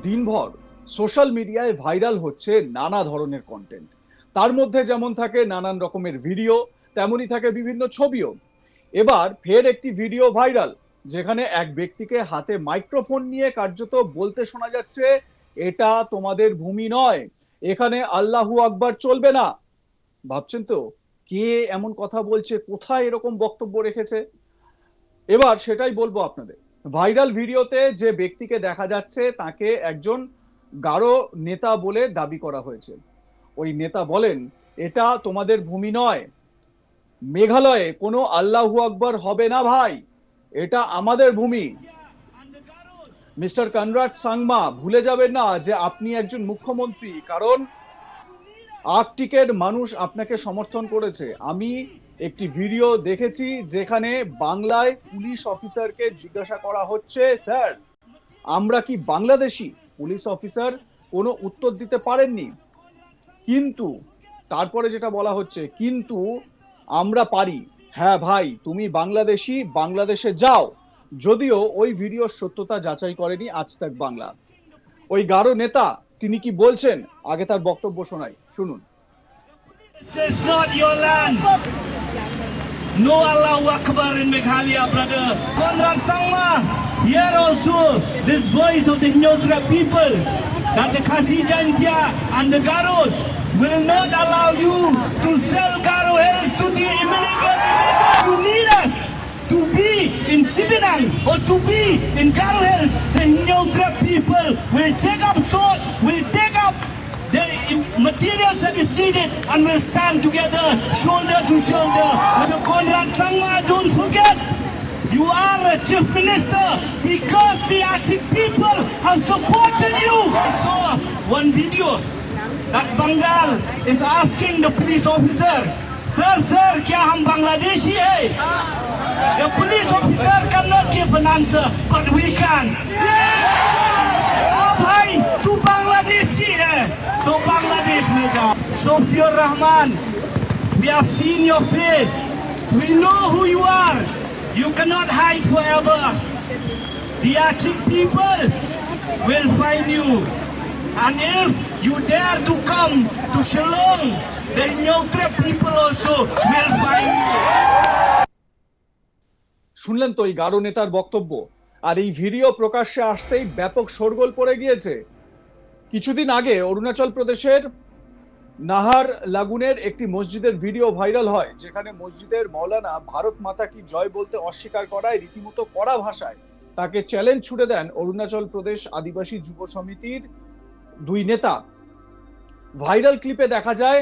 দিনভর সোশ্যাল মিডিয়ায় ভাইরাল হচ্ছে নানা ধরনের কন্টেন্ট। তার মধ্যে যেমন থাকে নানান রকমের ভিডিও, তেমনই থাকে বিভিন্ন ছবিও। এবার ফের একটি ভিডিও ভাইরাল, যেখানে এক ব্যক্তিকে হাতে মাইক্রোফোন নিয়ে কার্যত বলতে শোনা যাচ্ছে, এটা তোমাদের ভূমি নয়, এখানে আল্লাহু আকবার চলবে না। ভাবছেন তো কে এমন কথা বলছে, কোথায় এরকম বক্তব্য রেখেছে? এবার সেটাই বলবো আপনাদের। ভাইরাল ভিডিওতে যে ব্যক্তিকে দেখা যাচ্ছে তাকে একজন গারো নেতা বলে দাবি করা হয়েছে। ওই নেতা বলেন, এটা তোমাদের ভূমি নয়, মেঘালয়ে কোনো আল্লাহু আকবার হবে না ভাই, এটা আমাদের ভূমি। মিস্টার কনরাড সাংমা, ভুলে যাবেন না যে আপনি একজন মুখ্যমন্ত্রী, কারণ আর্কটিকের মানুষ আপনাকে সমর্থন করেছে। আমি একটি ভিডিও দেখেছি যেখানে বাংলায় পুলিশ অফিসারকে জিজ্ঞাসা করা হচ্ছে, স্যার আমরা কি বাংলাদেশি? পুলিশ অফিসার কোনো উত্তর দিতে পারেননি। কিন্তু তারপরে যেটা বলা হচ্ছে, কিন্তু আমরা পারি। হ্যাঁ ভাই, তুমি বাংলাদেশি, বাংলাদেশে যাও। যদিও ওই ভিডিওর সত্যতা যাচাই করেনি আজ তাক বাংলা। ওই গারো নেতা তিনি কি বলছেন, আগে তার বক্তব্য শোনাই, শুনুন। This is not your land. No Allahu Akbar in Meghalaya, brother. Konrad Sangma, here also, this voice of the Nyotra people, that the Khasi Jantia and the Garos will not allow you to sell Garo Hills to the illegal. You need us to be in Chibinang or to be in Garo Hills. The Nyotra people will take up sword, will take up the materials that is needed and will stand together shoulder to shoulder with the Konrad Sangma. Don't forget, you are a chief minister because the Achik people have supported you. I saw one video that Bengal is asking the police officer, sir, kya hum Bangladeshi hai? The police officer cannot give an answer, but we can. भाई तू बांग्लादेशी है तो बांग्लादेश में जा। Sofiur Rahman, we have seen your face, we know who you are, you cannot hide forever. The Achik people will find you, and if you dare to come to Shillong, the Nyotra people also will find you. শুনলেন তো এই গারো নেতার বক্তব্য। আর এই video প্রকাশ্যে আসতেই ব্যাপক শোরগোল পড়ে গিয়েছে। কিছুদিন আগে অরুণাচল প্রদেশের নাহার লাগুনের একটি মসজিদের ভিডিও ভাইরাল হয়, যেখানে মসজিদের মৌলানা ভারত মাতা কি জয় বলতে অস্বীকার করায় রীতিমতো কড়া ভাষায় তাকে চ্যালেঞ্জ ছুড়ে দেন অরুণাচল প্রদেশ আদিবাসী যুব সমিতির দুই নেতা। ভাইরাল ক্লিপে দেখা যায়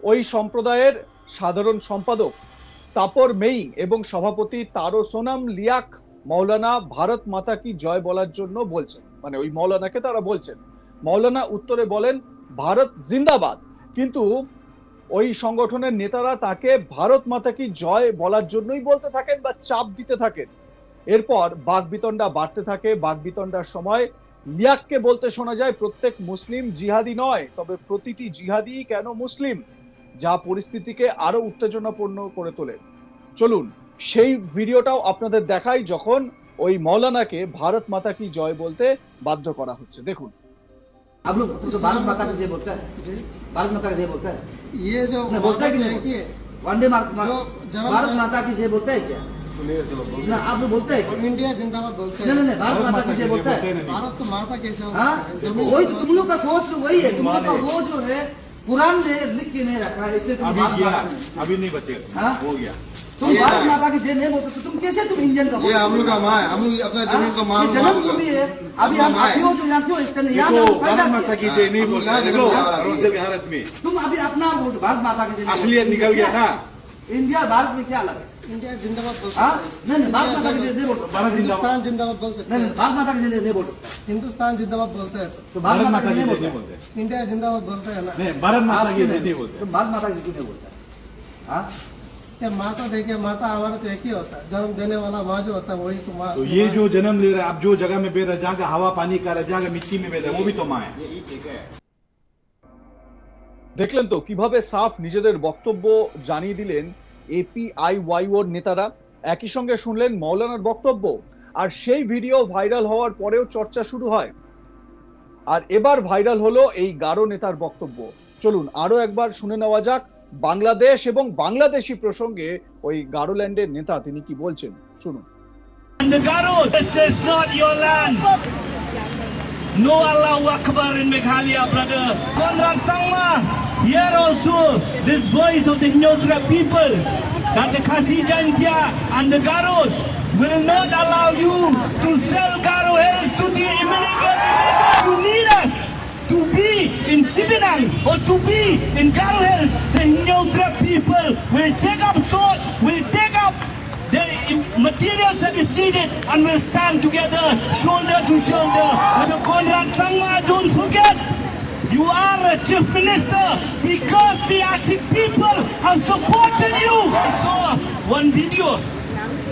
ওই সম্প্রদায়ের সাধারণ সম্পাদক তাপর মেই এবং সভাপতি তারো সোনাম লিয়াক মৌলানা ভারত মাতা কি জয় বলার জন্য বলছেন, মানে ওই মৌলানাকে তারা বলছেন। মৌলানা উত্তরে বলেন ভারত জিন্দাবাদ, কিন্তু ওই সংগঠনের নেতারা তাকে ভারত মাতা কি জয় বলার জন্যই বলতে থাকেন বা চাপ দিতে থাকেন। এরপর বাকবিতণ্ডা বাড়তে থাকে। বাকবিতণ্ডার সময় লিয়াককে বলতে শোনা যায়, প্রত্যেক মুসলিম জিহাদি নয়, তবে প্রতিটি জিহাদি কেন মুসলিম, যা পরিস্থিতিকে আরো উত্তেজনাপূর্ণ করে তোলে। চলুন সেই ভিডিওটাও আপনাদের দেখাই, যখন ওই মৌলানাকে ভারত মাতা কি জয় বলতে বাধ্য করা হচ্ছে। দেখুন। आप लोग तो भारत माता की जय बोलता है, भारत माता की जय बोलता है, ये जो बोलता है कि नहीं? वंदे भारत माता की जय बोलता है क्या? सुनिए ना आप लोग बोलते हैं? इंडिया जिंदाबाद बोलते हैं। नहीं, भारत माता की जय बोलता है। भारत तो माता कैसे हो? हाँ, वही तो तुम लोग का सोच वही है। तुम लोग का वो जो है कुरान ने लिख के नहीं रखा है, इसलिए तुम अभी नहीं बचेगा। हाँ? हो गया। तुम भारत माता की जय नहीं बोल सकते, तुम कैसे तुम इंडियन का ये हम लोग का माँ है, हम लोग अपना जमीन को माँ जन्मभूमि है। अभी हम क्यों जो यहाँ क्यों इसका नहीं यहाँ भारत माता की जय नहीं बोलते, देखो अरुणाचल भारत में तुम अभी अपना भारत माता की जय असलियत निकल गया ना। इंडिया भारत में क्या अलग है? इंडिया जिंदाबाद बोल हाँ? सकते नहीं, भारत माता की जय नहीं बोल सकते। हिंदुस्तान जिंदाबाद बोल सकते नहीं, हैं। भारत माता की जय नहीं बोल सकते। हिंदुस्तान जिंदाबाद बोलते हैं। तो भारत माता की जय नहीं नहीं बोलते। बोलते। इंडिया जिंदाबाद बोलते हैं ना। नहीं, भारत माता की जय नहीं बोलते। तुम भारत माता की क्यों नहीं बोलते? हाँ? क्या माता देखिए, माता हमारा तो एक ही होता है, जन्म देने वाला माँ जो होता है वही तो माँ। तो ये जो जन्म ले रहा है, आप जो जगह में बेर जहाँ का हवा पानी का रहा, जहाँ का मिट्टी में बेर वो भी तो माँ है। দেখলেন তো কিভাবে সাফ নিজেদের বক্তব্য জানিয়ে দিলেন এপিআইওয়াইওর নেতারা। একই সঙ্গে শুনলেন মৌলানার বক্তব্য, আর সেই ভিডিও ভাইরাল হওয়ার পরেও চর্চা শুরু হয়। আর এবার ভাইরাল হলো এই গারো নেতার বক্তব্য। চলুন আরো একবার শুনে নেওয়া যাক বাংলাদেশ এবং বাংলাদেশি প্রসঙ্গে ওই গারোল্যান্ডের নেতা তিনি কি বলছেন, শুনুন। And the Garo, this is not your land. No Allahu Akbar in Meghalaya, brother. Konrad Sangma, here also, this voice of the Nyotra people, that the Khasi Jantia and the Garos will not allow you to sell Garo hills to the illegal. You need us to be in Chibinang or to be in Garo hills. The Nyotra people will take up sword, will take up the materials that is needed and will stand together shoulder to shoulder with the Konrad Sangma. Don't forget, you are a chief minister because the Achik people have supported you. I saw one video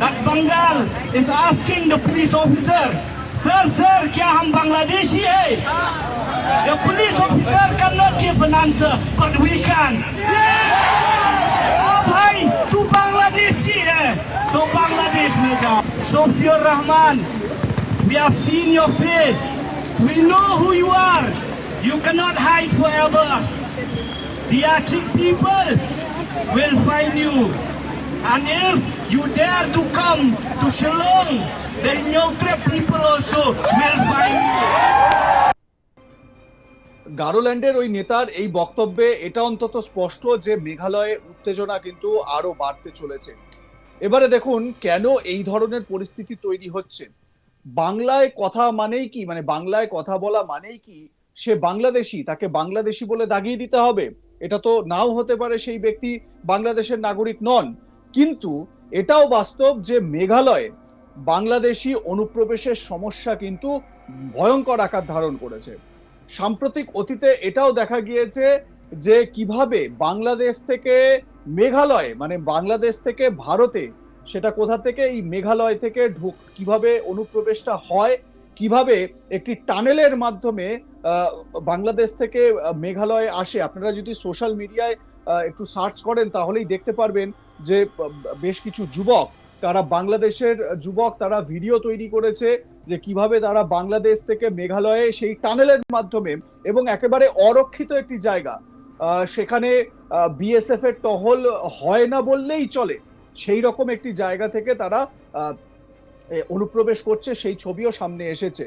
that Bengal is asking the police officer, sir, kya hum Bangladeshi hai? The police officer cannot give an answer, but we can. Oh bhai, tu Bangladeshi hai, so Bangladesh mein jao. Sofiur Rahman, we have seen your face. We know who you are. You cannot hide forever. The Achik people will find you. And if you dare to come to Shillong, the Nyotra people also will find you. গারোল্যান্ডের ওই নেতার এই বক্তব্যে এটা অন্তত স্পষ্ট যে মেঘালয়ে উত্তেজনা কিন্তু আরো বাড়তে চলেছে। এবারে দেখুন কেন এই ধরনের পরিস্থিতি তৈরি হচ্ছে। বাংলায় কথা মানেই কি, মানে বাংলায় কথা বলা মানেই কি সে বাংলাদেশি, তাকে বাংলাদেশি বলে দাগিয়ে দিতে হবে? এটা তো নাও হতে পারে সেই ব্যক্তি বাংলাদেশের নাগরিক নন। কিন্তু এটাও বাস্তব যে মেঘালয়ে বাংলাদেশি অনুপ্রবেশের সমস্যা কিন্তু ভয়ঙ্কর আকার ধারণ করেছে। সাম্প্রতিক অতীতে এটাও দেখা গিয়েছে যে কিভাবে বাংলাদেশ থেকে মেঘালয়, মানে বাংলাদেশ থেকে ভারতে, সেটা কোথা থেকে, এই মেঘালয় থেকে কিভাবে অনুপ্রবেশটা হয়, কিভাবে একটি টানেলের মাধ্যমে বাংলাদেশ থেকে মেঘালয় আসে। আপনারা যদি সোশ্যাল মিডিয়ায় একটু সার্চ করেন তাহলেই দেখতে পারবেন যে বেশ কিছু যুবক, তারা বাংলাদেশের যুবক, তারা ভিডিও তৈরি করেছে যে কিভাবে তারা বাংলাদেশ থেকে মেঘালয়ে সেই টানেলের মাধ্যমে, এবং একেবারে অরক্ষিত একটি জায়গা, সেখানে বিএসএফ এর টহল হয় না বললেই চলে, সেই রকম একটি জায়গা থেকে তারা অনুপ্রবেশ করছে, সেই ছবিও সামনে এসেছে।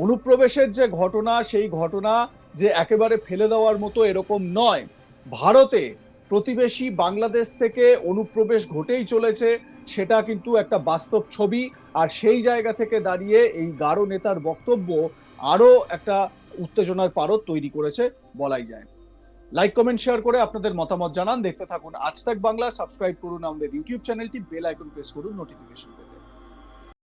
অনুপ্রবেশের যে ঘটনা, সেই ঘটনা যে একেবারে ফেলে দেওয়ার মতো এরকম নয়। ভারতে প্রতিবেশী বাংলাদেশ থেকে অনুপ্রবেশ ঘটেই চলেছে, সেটা কিন্তু একটা বাস্তব ছবি। আর সেই জায়গা থেকে দাঁড়িয়ে এই গারো নেতার বক্তব্য আরো একটা উত্তেজনার পারদ তৈরি করেছে বলাই যায়। লাইক, কমেন্ট, শেয়ার করে আপনাদের মতামত জানান। দেখতে থাকুন আজ তাক বাংলা। সাবস্ক্রাইব করুন আমাদের ইউটিউব চ্যানেলটি, বেল আইকন প্রেস করুন নোটিফিকেশন পেতে।